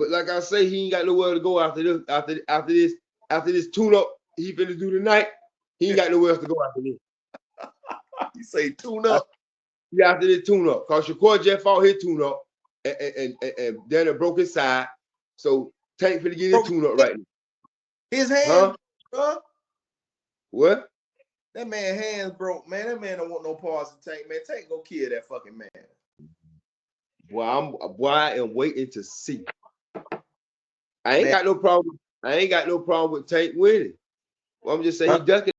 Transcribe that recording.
But like I say, he ain't got nowhere to go after this. After this tune-up he finna do tonight, he ain't got nowhere else to go after this. You say tune up? Yeah, after this tune-up. Cause Shakur just fought his tune-up and then it broke his side. So Tank finna get his tune-up right now. His hand, huh? What? That man hands broke, man. That man don't want no parts of Tank, man. Tank go kill that fucking man. Boy, I am waiting to see. I ain't got no problem. I ain't got no problem with Tank winning. Well, I'm just saying he ducking.